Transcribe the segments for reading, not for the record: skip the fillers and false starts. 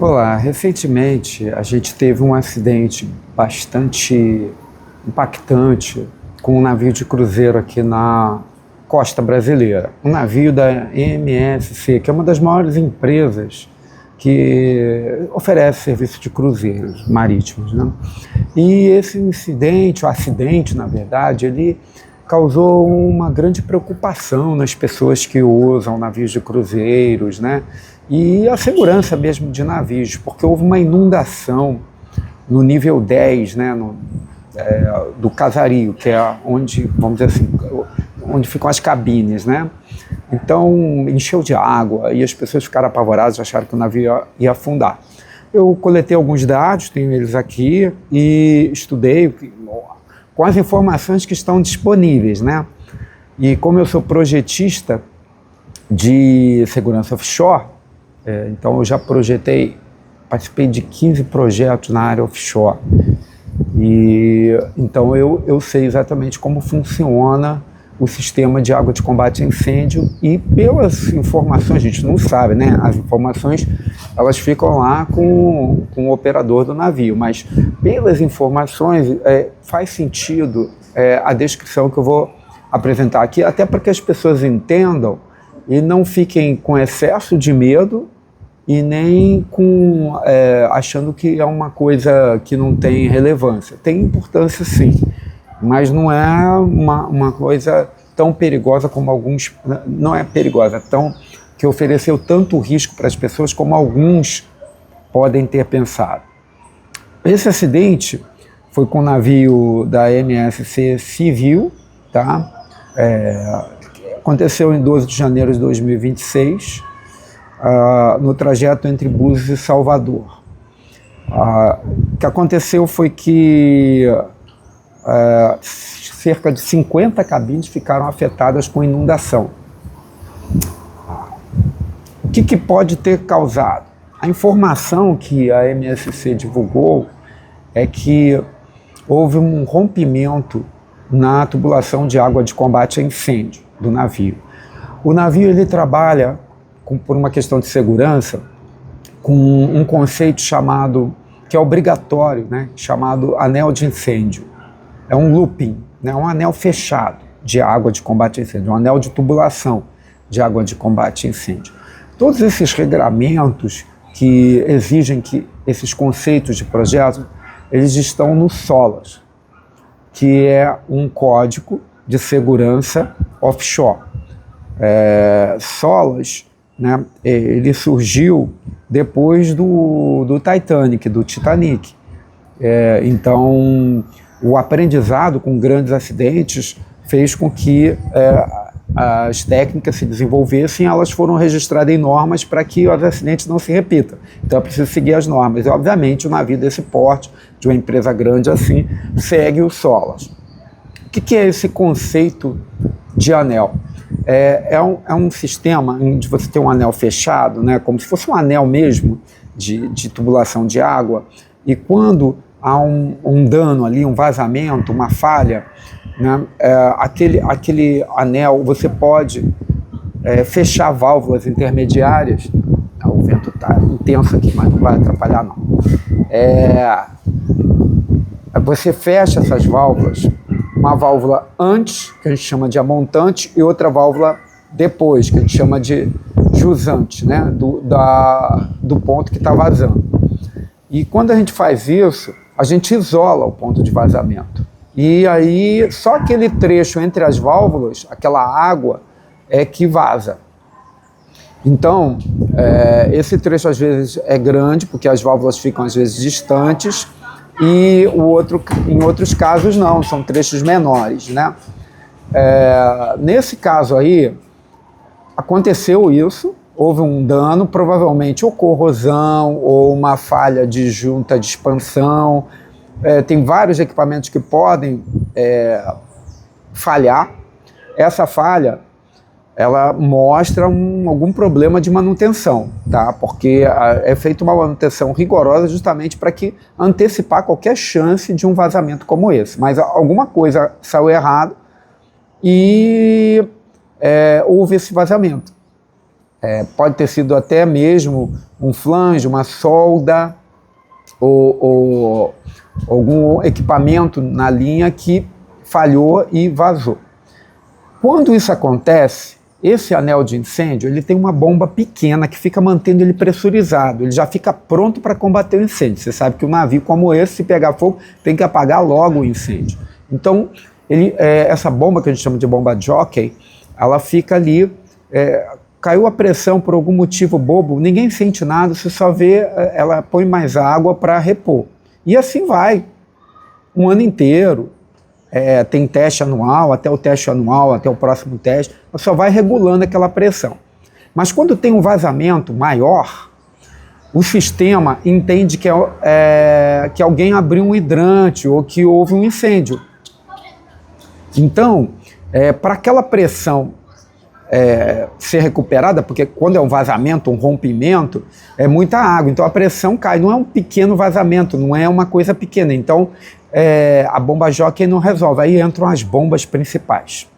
Olá, recentemente a gente teve um acidente bastante impactante com um navio de cruzeiro aqui na costa brasileira. Um navio da MSC, que é uma das maiores empresas que oferece serviço de cruzeiros marítimos, né? E esse incidente, o acidente, na verdade, ele causou uma grande preocupação nas pessoas que usam navios de cruzeiros, né? E a segurança mesmo de navios, porque houve uma inundação no nível 10, né, do casario, que é onde, vamos dizer assim, onde ficam as cabines, né? Então, encheu de água e as pessoas ficaram apavoradas, acharam que o navio ia afundar. Eu coletei alguns dados, tenho eles aqui, e estudei com as informações que estão disponíveis, né? E como eu sou projetista de segurança offshore, então eu já participei de 15 projetos na área offshore. E então eu sei exatamente como funciona o sistema de água de combate a incêndio, e pelas informações, a gente não sabe, né? As informações elas ficam lá com o operador do navio, mas pelas informações faz sentido a descrição que eu vou apresentar aqui, até para que as pessoas entendam e não fiquem com excesso de medo e nem achando que é uma coisa que não tem relevância. Tem importância sim, mas não é uma coisa tão perigosa como alguns, não é perigosa, que ofereceu tanto risco para as pessoas como alguns podem ter pensado. Esse acidente foi com o navio da MSC Civil, tá? Aconteceu em 12 de janeiro de 2026, no trajeto entre Búzios e Salvador. O que aconteceu foi que cerca de 50 cabines ficaram afetadas com inundação. O que pode ter causado? A informação que a MSC divulgou é que houve um rompimento na tubulação de água de combate a incêndio do navio. O navio ele trabalha, por uma questão de segurança, com um conceito que é obrigatório, né, chamado anel de incêndio. É um looping, né, um anel fechado de água de combate a incêndio, um anel de tubulação de água de combate a incêndio. Todos esses regramentos que exigem que esses conceitos de projeto, eles estão no SOLAS, que é um código de segurança offshore. SOLAS, né, ele surgiu depois do Titanic. Então, o aprendizado com grandes acidentes fez com que as técnicas se desenvolvessem, elas foram registradas em normas para que os acidentes não se repitam. Então é preciso seguir as normas. E, obviamente, o navio desse porte, de uma empresa grande assim, segue o SOLAS. O que é esse conceito de anel? É um sistema onde você tem um anel fechado, né, como se fosse um anel mesmo de tubulação de água, e quando há um dano ali, um vazamento, uma falha, né, aquele anel, você pode fechar válvulas intermediárias. O vento está intenso aqui, mas não vai atrapalhar não. Você fecha essas válvulas, uma válvula antes, que a gente chama de amontante, e outra válvula depois, que a gente chama de jusante, né, do ponto que está vazando. E quando a gente faz isso, a gente isola o ponto de vazamento. E aí, só aquele trecho entre as válvulas, aquela água, é que vaza. Então, esse trecho às vezes é grande, porque as válvulas ficam às vezes distantes, e em outros casos não, são trechos menores, né? Nesse caso aí, aconteceu isso, houve um dano, provavelmente ou corrosão ou uma falha de junta de expansão. Tem vários equipamentos que podem falhar. Essa falha, ela mostra algum problema de manutenção, tá? Porque é feita uma manutenção rigorosa justamente para antecipar qualquer chance de um vazamento como esse. Mas alguma coisa saiu errado e houve esse vazamento. pode ter sido até mesmo um flange, uma solda ou algum equipamento na linha que falhou e vazou. Quando isso acontece, esse anel de incêndio ele tem uma bomba pequena que fica mantendo ele pressurizado, ele já fica pronto para combater o incêndio. Você sabe que um navio como esse, se pegar fogo, tem que apagar logo o incêndio. Então, essa bomba que a gente chama de bomba jockey, ela fica ali, caiu a pressão por algum motivo bobo, ninguém sente nada, você só vê, ela põe mais água para repor. E assim vai, um ano inteiro. Tem teste anual, até o teste anual, até o próximo teste, só vai regulando aquela pressão. Mas quando tem um vazamento maior, o sistema entende que alguém abriu um hidrante ou que houve um incêndio. Então, para aquela pressão ser recuperada, porque quando é um vazamento, um rompimento, é muita água, então a pressão cai, não é um pequeno vazamento, não é uma coisa pequena, então a bomba jockey não resolve, aí entram as bombas principais.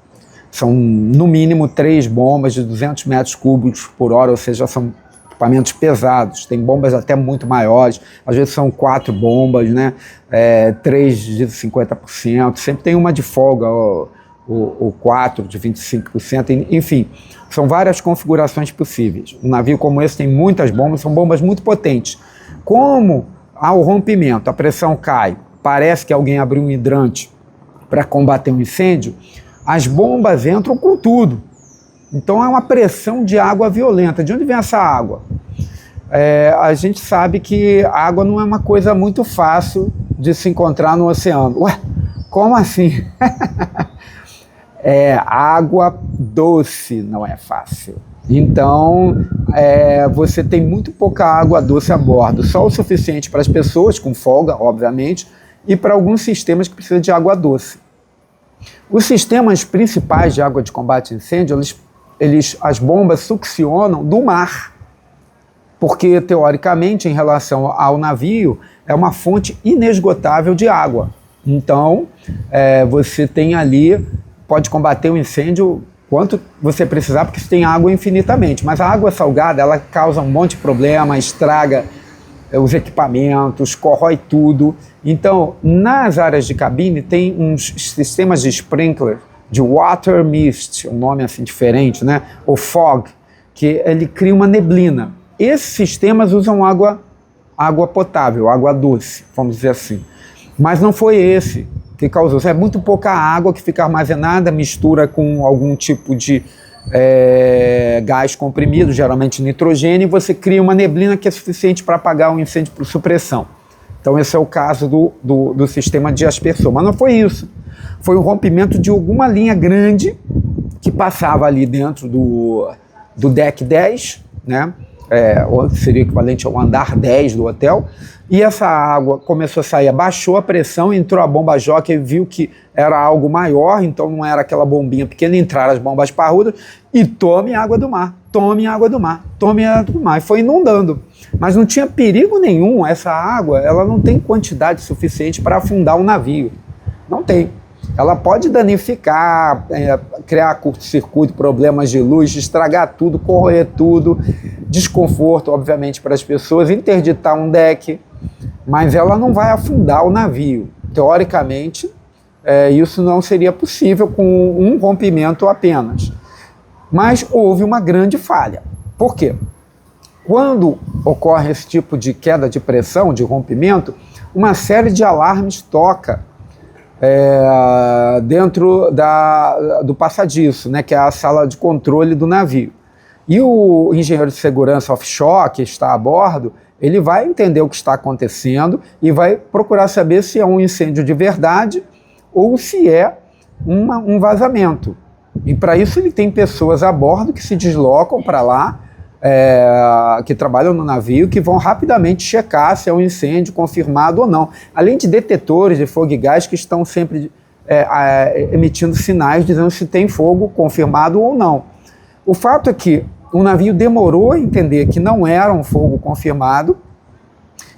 São no mínimo 3 bombas de 200 metros cúbicos por hora, ou seja, são equipamentos pesados, tem bombas até muito maiores, às vezes são 4 bombas, né? 3 de 50%, sempre tem uma de folga, ou 4 de 25%, enfim, são várias configurações possíveis. Um navio como esse tem muitas bombas, são bombas muito potentes. Como há o rompimento, a pressão cai, parece que alguém abriu um hidrante para combater um incêndio, as bombas entram com tudo. Então é uma pressão de água violenta. De onde vem essa água? A gente sabe que a água não é uma coisa muito fácil de se encontrar no oceano. Ué, como assim? Água doce não é fácil. Então, você tem muito pouca água doce a bordo, só o suficiente para as pessoas, com folga, obviamente, e para alguns sistemas que precisam de água doce. Os sistemas principais de água de combate a incêndio, as bombas succionam do mar, porque, teoricamente, em relação ao navio, é uma fonte inesgotável de água. Então, você tem ali, pode combater o incêndio quanto você precisar, porque você tem água infinitamente. Mas a água salgada, ela causa um monte de problema, estraga os equipamentos, corrói tudo. Então, nas áreas de cabine, tem uns sistemas de sprinkler, de water mist, um nome assim diferente, né? Ou fog, que ele cria uma neblina. Esses sistemas usam água potável, água doce, vamos dizer assim. Mas não foi esse que causou. É muito pouca água que fica armazenada, mistura com algum tipo de gás comprimido, geralmente nitrogênio, e você cria uma neblina que é suficiente para apagar um incêndio por supressão. Então esse é o caso do sistema de aspersor. Mas não foi isso. Foi um rompimento de alguma linha grande que passava ali dentro do deck 10, né? Seria equivalente ao andar 10 do hotel, e essa água começou a sair, abaixou a pressão, entrou a bomba jockey, viu que era algo maior, então não era aquela bombinha pequena, entraram as bombas parrudas, e tome água do mar, tome água do mar, tome água do mar, e foi inundando. Mas não tinha perigo nenhum, essa água, ela não tem quantidade suficiente para afundar um navio, não tem. Ela pode danificar, criar curto-circuito, problemas de luz, estragar tudo, corroer tudo, desconforto, obviamente, para as pessoas, interditar um deck, mas ela não vai afundar o navio. Teoricamente, isso não seria possível com um rompimento apenas. Mas houve uma grande falha. Por quê? Quando ocorre esse tipo de queda de pressão, de rompimento, uma série de alarmes toca dentro do passadiço, né, que é a sala de controle do navio. E o engenheiro de segurança offshore, que está a bordo, ele vai entender o que está acontecendo e vai procurar saber se é um incêndio de verdade ou se é um vazamento. E para isso ele tem pessoas a bordo que se deslocam para lá, que trabalham no navio, que vão rapidamente checar se é um incêndio confirmado ou não. Além de detetores de fogo e gás que estão sempre emitindo sinais dizendo se tem fogo confirmado ou não. O fato é que o navio demorou a entender que não era um fogo confirmado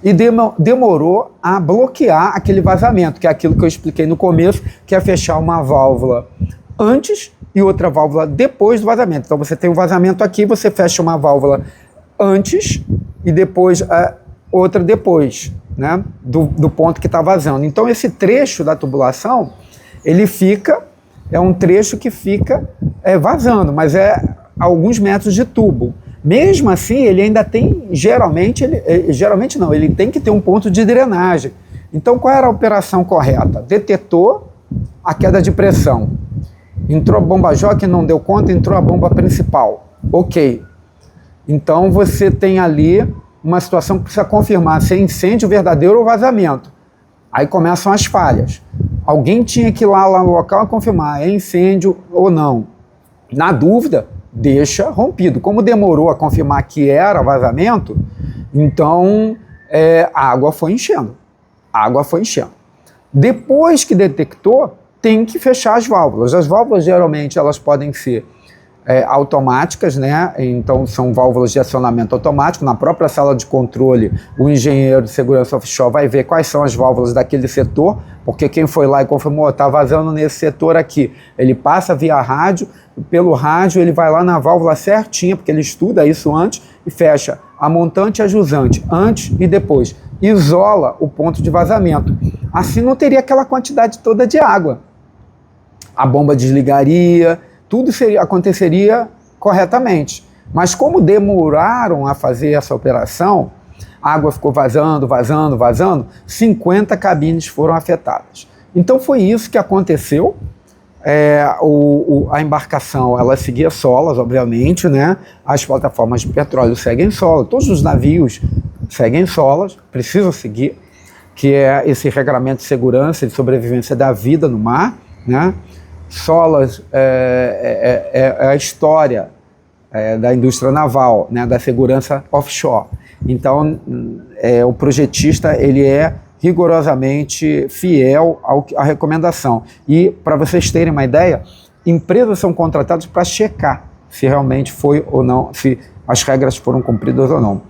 e demorou a bloquear aquele vazamento, que é aquilo que eu expliquei no começo, que é fechar uma válvula antes e outra válvula depois do vazamento. Então você tem um vazamento aqui, você fecha uma válvula antes e depois outra depois, né, do ponto que está vazando. Então esse trecho da tubulação, ele fica, é um trecho que fica vazando, mas é alguns metros de tubo. Mesmo assim, ele ainda tem, geralmente não, ele tem que ter um ponto de drenagem. Então qual era a operação correta? Detetou a queda de pressão. Entrou a bomba jockey, não deu conta, entrou a bomba principal. Ok. Então você tem ali uma situação que precisa confirmar se é incêndio verdadeiro ou vazamento. Aí começam as falhas. Alguém tinha que ir lá no local e confirmar, é incêndio ou não. Na dúvida, deixa rompido. Como demorou a confirmar que era vazamento, então a água foi enchendo. A água foi enchendo. Depois que detectou, tem que fechar as válvulas. As válvulas, geralmente, elas podem ser automáticas, né? Então são válvulas de acionamento automático. Na própria sala de controle, o engenheiro de segurança offshore vai ver quais são as válvulas daquele setor, porque quem foi lá e confirmou, está vazando nesse setor aqui. Ele passa via rádio, pelo rádio ele vai lá na válvula certinha, porque ele estuda isso antes e fecha a montante e a jusante, antes e depois. Isola o ponto de vazamento. Assim não teria aquela quantidade toda de água. A bomba desligaria, tudo aconteceria corretamente. Mas como demoraram a fazer essa operação, a água ficou vazando, 50 cabines foram afetadas. Então foi isso que aconteceu. A embarcação, ela seguia solas, obviamente, né? As plataformas de petróleo seguem solas, todos os navios seguem solas, precisam seguir, que é esse regramento de segurança e de sobrevivência da vida no mar, né? Solas é a história da indústria naval, né, da segurança offshore. Então, o projetista ele é rigorosamente fiel à recomendação. E, para vocês terem uma ideia, empresas são contratadas para checar se realmente foi ou não, se as regras foram cumpridas ou não.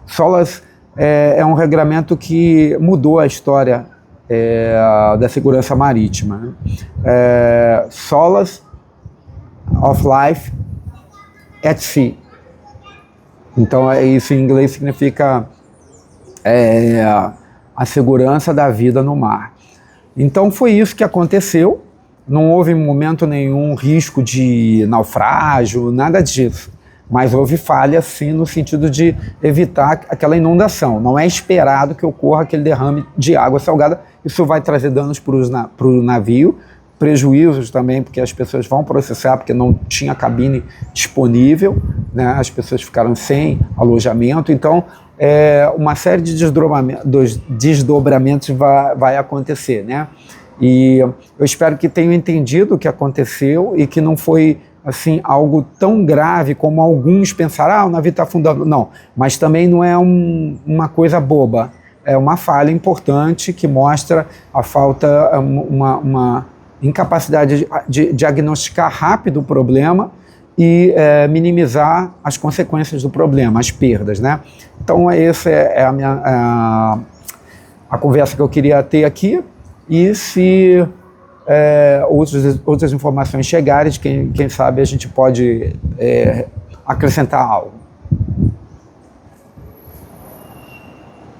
Solas é um regramento que mudou a história da segurança marítima. Solas of Life at Sea. Então, isso em inglês significa a segurança da vida no mar. Então, foi isso que aconteceu. Não houve em momento nenhum risco de naufrágio, nada disso. Mas houve falha, sim, no sentido de evitar aquela inundação. Não é esperado que ocorra aquele derrame de água salgada. Isso vai trazer danos para o navio, prejuízos também, porque as pessoas vão processar, porque não tinha cabine disponível, né? As pessoas ficaram sem alojamento. Então, uma série de desdobramentos vai acontecer, né? E eu espero que tenham entendido o que aconteceu e que não foi assim, algo tão grave como alguns pensaram, o navio está afundando. Não, mas também não é uma coisa boba. É uma falha importante que mostra a falta, uma incapacidade de diagnosticar rápido o problema e minimizar as consequências do problema, as perdas, né? Então, essa é a conversa que eu queria ter aqui. E se outras informações chegarem, quem sabe a gente pode acrescentar algo.